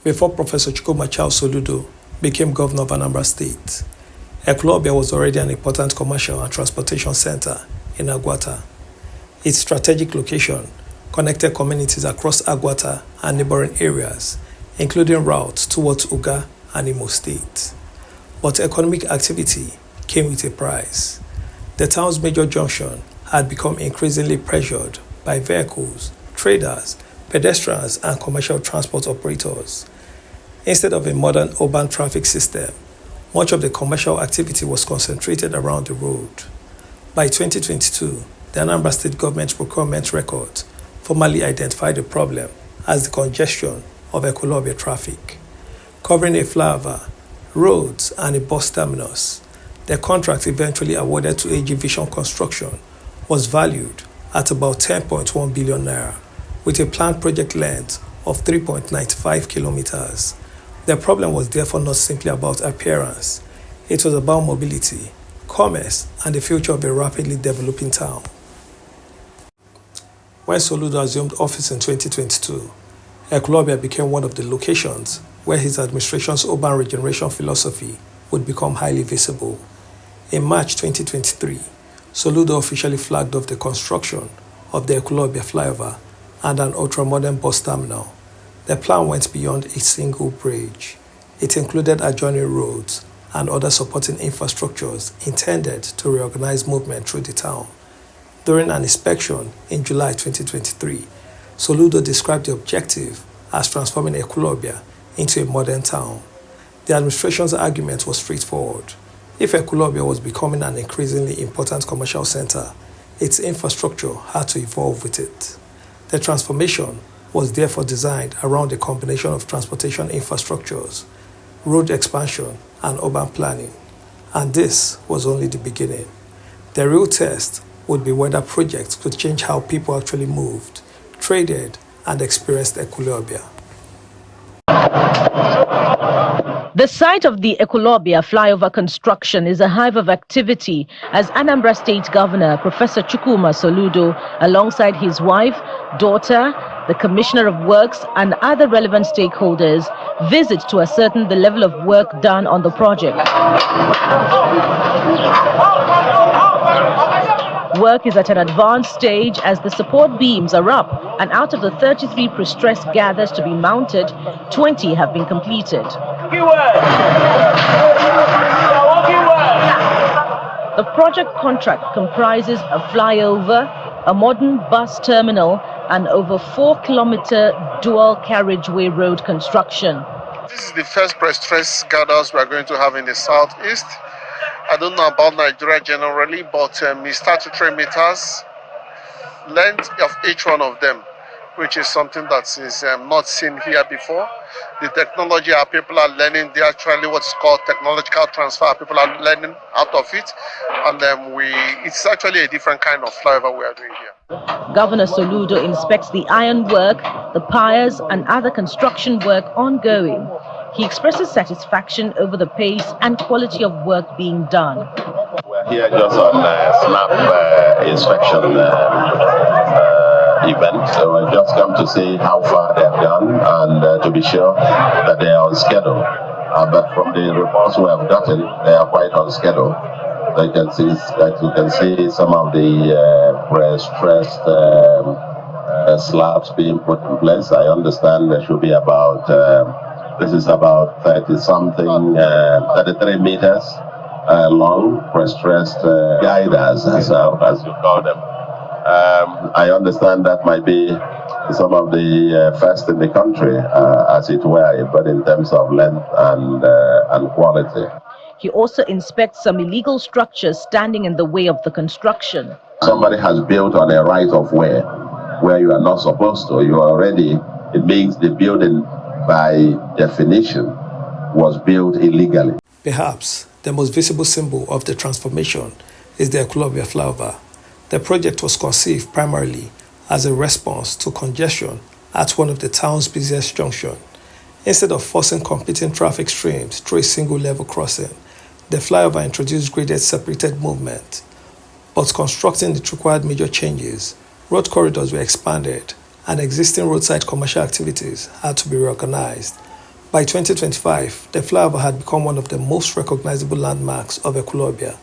Before Professor Chukwuma Charles Soludo became governor of Anambra State, Ekwulobia was already an important commercial and transportation center in Agwata. Its strategic location connected communities across Agwata and neighboring areas, including routes towards Uga and Imo State. But economic activity came with a price. The town's major junction had become increasingly pressured by vehicles, traders, pedestrians, and commercial transport operators. Instead of a modern urban traffic system, much of the commercial activity was concentrated around the road. By 2022, the Anambra State government procurement records formally identified the problem as the congestion of Ekwulobia traffic. Covering a flyover, roads, and a bus terminus, the contract eventually awarded to AG Vision Construction was valued at about 10.1 billion naira, with a planned project length of 3.95 kilometers. The problem was therefore not simply about appearance. It was about mobility, commerce, and the future of a rapidly developing town. When Soludo assumed office in 2022, Ekwulobia became one of the locations where his administration's urban regeneration philosophy would become highly visible. In March 2023, Soludo officially flagged off the construction of the Ekwulobia Flyover and an ultra-modern bus terminal. The plan went beyond a single bridge. It included adjoining roads and other supporting infrastructures intended to reorganize movement through the town. During an inspection in July 2023, Soludo described the objective as transforming Ekwulobia into a modern town. The administration's argument was straightforward. If Ekwulobia was becoming an increasingly important commercial center, its infrastructure had to evolve with it. The transformation was therefore designed around a combination of transportation infrastructures, road expansion, and urban planning. And this was only the beginning. The real test would be whether projects could change how people actually moved, traded, and experienced Ekwulobia. The site of the Ekwulobia Flyover construction is a hive of activity as Anambra State Governor Professor Chukwuma Soludo, alongside his wife, daughter, the Commissioner of Works, and other relevant stakeholders, visit to ascertain the level of work done on the project. Work is at an advanced stage as the support beams are up, and out of the 33 pre-stressed gathers to be mounted, 20 have been completed. The project contract comprises a flyover, a modern bus terminal, and over 4-kilometer dual carriageway road construction. This is the first pre-stressed gathers we are going to have in the southeast. I don't know about Nigeria generally, but we start to 3 meters, length of each one of them, which is something that is not seen here before. The technology our people are learning, they actually what's called technological transfer. People are learning out of it, and it's actually a different kind of flyover we are doing here. Governor Soludo inspects the ironwork, the piers, and other construction work ongoing. He expresses satisfaction over the pace and quality of work being done. We're here just on snap inspection event, so we've just come to see how far they've gone and to be sure that they are on schedule. But from the reports we have gotten, they are quite on schedule. You can see some of the pre-stressed slabs being put in place. I understand there should be about this is about 30-something, 33 meters long pre-stressed guiders, as you call them. I understand that might be some of the first in the country, as it were, but in terms of length and quality. He also inspects some illegal structures standing in the way of the construction. Somebody has built on a right of way where you are not supposed to. It means the building by definition was built illegally. Perhaps the most visible symbol of the transformation is the Ekwulobia Flyover. The project was conceived primarily as a response to congestion at one of the town's busiest junctions. Instead of forcing competing traffic streams through a single level crossing, the flyover introduced graded separated movement. But constructing it required major changes. Road corridors were expanded, and existing roadside commercial activities had to be reorganized. By 2025, the flyover had become one of the most recognizable landmarks of Ekwulobia,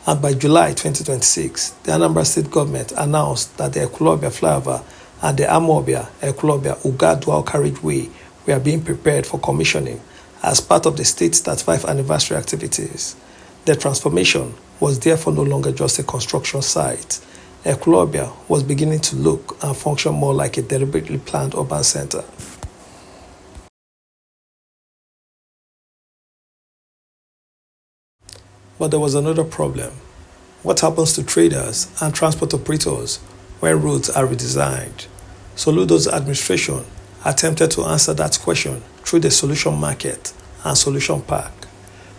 and by July 2026, the Anambra State government announced that the Ekwulobia Flyover and the Amawbia Uga Dual Carriageway were being prepared for commissioning as part of the state's 35th anniversary activities. The transformation was therefore no longer just a construction site. Ekwulobia was beginning to look and function more like a deliberately planned urban center. But there was another problem. What happens to traders and transport operators when roads are redesigned? Soludo's administration attempted to answer that question through the Solution Market and Solution Park.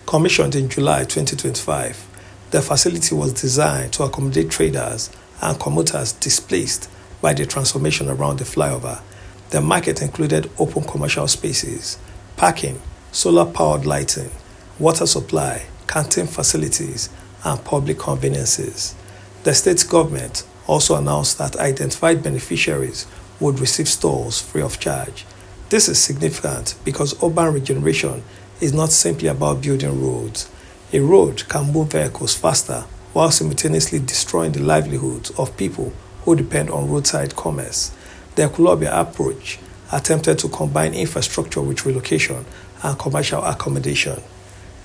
Commissioned in July 2025, the facility was designed to accommodate traders and commuters displaced by the transformation around the flyover. The market included open commercial spaces, parking, solar-powered lighting, water supply, canteen facilities, and public conveniences. The state government also announced that identified beneficiaries would receive stalls free of charge. This is significant because urban regeneration is not simply about building roads. A road can move vehicles faster while simultaneously destroying the livelihoods of people who depend on roadside commerce. The Ekwulobia approach attempted to combine infrastructure with relocation and commercial accommodation.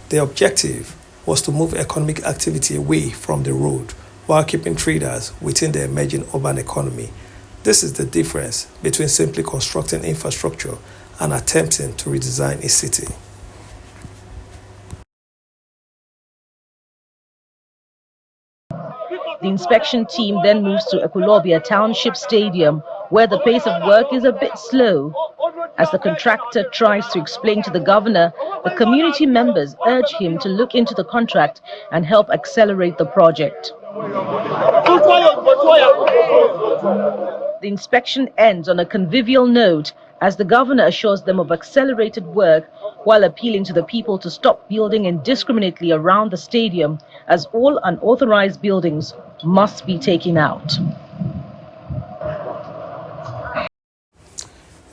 The objective was to move economic activity away from the road while keeping traders within the emerging urban economy. This is the difference between simply constructing infrastructure and attempting to redesign a city. The inspection team then moves to Ekwulobia Township Stadium, where the pace of work is a bit slow. As the contractor tries to explain to the governor, the community members urge him to look into the contract and help accelerate the project. The inspection ends on a convivial note as the governor assures them of accelerated work while appealing to the people to stop building indiscriminately around the stadium, as all unauthorized buildings must be taken out.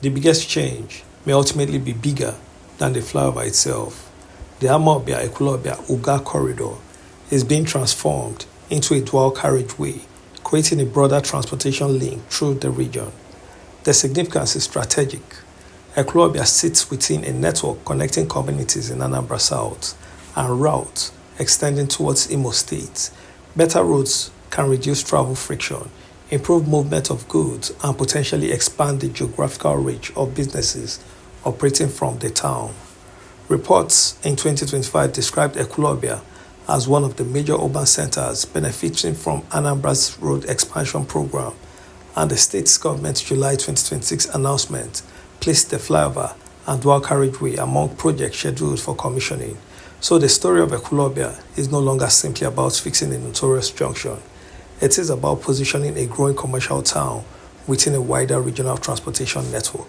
The biggest change may ultimately be bigger than the flyover itself. The Amawbia Ekwulobia Uga corridor is being transformed into a dual carriageway, creating a broader transportation link through the region. The significance is strategic. Ekwulobia sits within a network connecting communities in Anambra South and routes extending towards Imo State. Better roads can reduce travel friction, improve movement of goods, and potentially expand the geographical reach of businesses operating from the town. Reports in 2025 described Ekwulobia as one of the major urban centers benefiting from Anambra's road expansion program, and the state's government's July 2026 announcement placed the flyover and dual carriageway among projects scheduled for commissioning. So the story of Ekwulobia is no longer simply about fixing a notorious junction. It is about positioning a growing commercial town within a wider regional transportation network.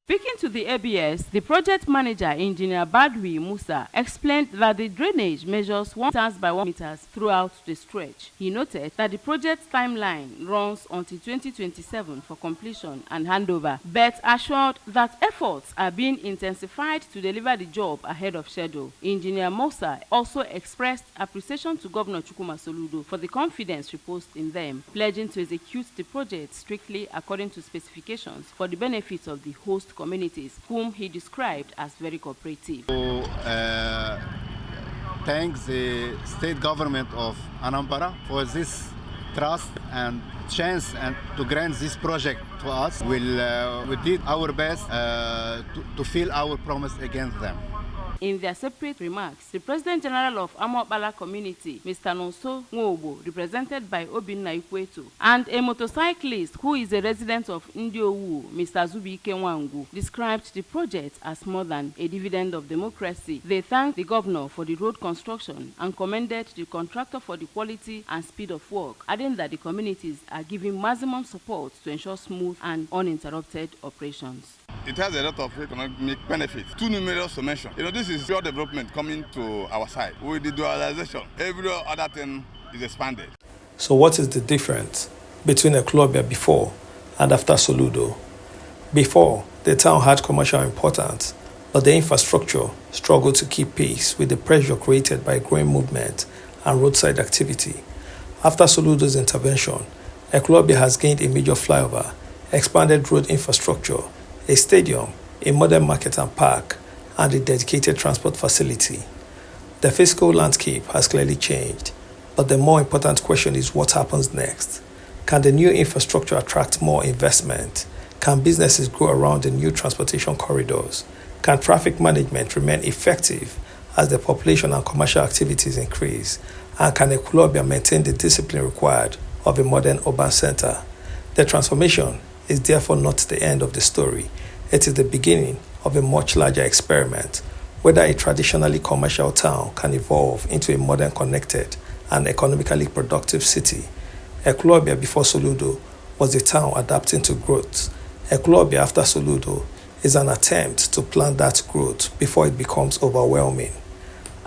Speaking to the ABS, the project manager, Engineer Badwi Musa, explained that the drainage measures 1 meters by 1 meters throughout the stretch. He noted that the project timeline runs until 2027 for completion and handover, but assured that efforts are being intensified to deliver the job ahead of schedule. Engineer Musa also expressed appreciation to Governor Chukwuma Soludo for the confidence reposed in them, pledging to execute the project strictly according to specifications for the benefit of the host communities, whom he described as very cooperative. Thanks the state government of Anambra for this trust and chance and to grant this project to us. We did our best to fulfill our promise against them. In their separate remarks, the President General of Amawbia Community, Mr. Nonso Nwobo, represented by Obinna Ikweto, and a motorcyclist who is a resident of Ndiowu, Mr. Zubike Wangu, described the project as more than a dividend of democracy. They thanked the governor for the road construction and commended the contractor for the quality and speed of work, adding that the communities are giving maximum support to ensure smooth and uninterrupted operations. It has a lot of economic benefits, too numerous to mention. This is pure development coming to our side. With the dualization, every other thing is expanded. So what is the difference between Ekwulobia before and after Soludo? Before, The town had commercial importance, but the infrastructure struggled to keep pace with the pressure created by growing movement and roadside activity. After Soludo's intervention, Ekwulobia has gained a major flyover, expanded road infrastructure, a stadium, a modern market and park, and a dedicated transport facility. The physical landscape has clearly changed, but the more important question is what happens next. Can the new infrastructure attract more investment? Can businesses grow around the new transportation corridors? Can traffic management remain effective as the population and commercial activities increase? And can Ekwulobia maintain the discipline required of a modern urban center? The transformation is therefore not the end of the story. It is the beginning of a much larger experiment, whether a traditionally commercial town can evolve into a modern, connected, and economically productive city. Ekwulobia before Soludo was a town adapting to growth. Ekwulobia after Soludo is an attempt to plan that growth before it becomes overwhelming.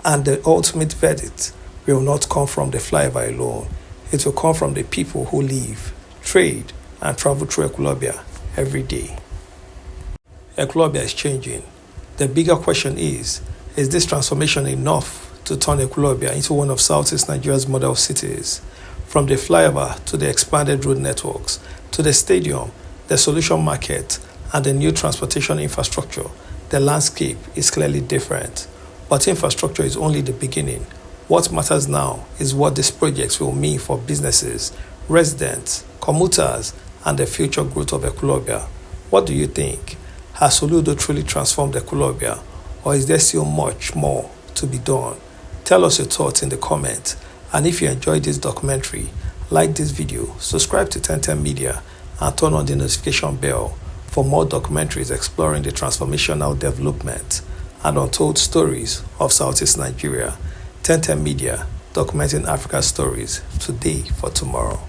And the ultimate verdict will not come from the flyover alone. It will come from the people who live, trade, and travel through Ekwulobia every day. Ekwulobia is changing. The bigger question is this transformation enough to turn Ekwulobia into one of Southeast Nigeria's model cities? From the flyover to the expanded road networks, to the stadium, the solution market, and the new transportation infrastructure, the landscape is clearly different. But infrastructure is only the beginning. What matters now is what these projects will mean for businesses, residents, commuters, and the future growth of Ekwulobia. What do you think? Has Soludo truly transformed Ekwulobia, or is there still much more to be done? Tell us your thoughts in the comments. And if you enjoyed this documentary, like this video, subscribe to 1010 Media, and turn on the notification bell for more documentaries exploring the transformational development and untold stories of Southeast Nigeria. 1010 Media, documenting Africa's stories today for tomorrow.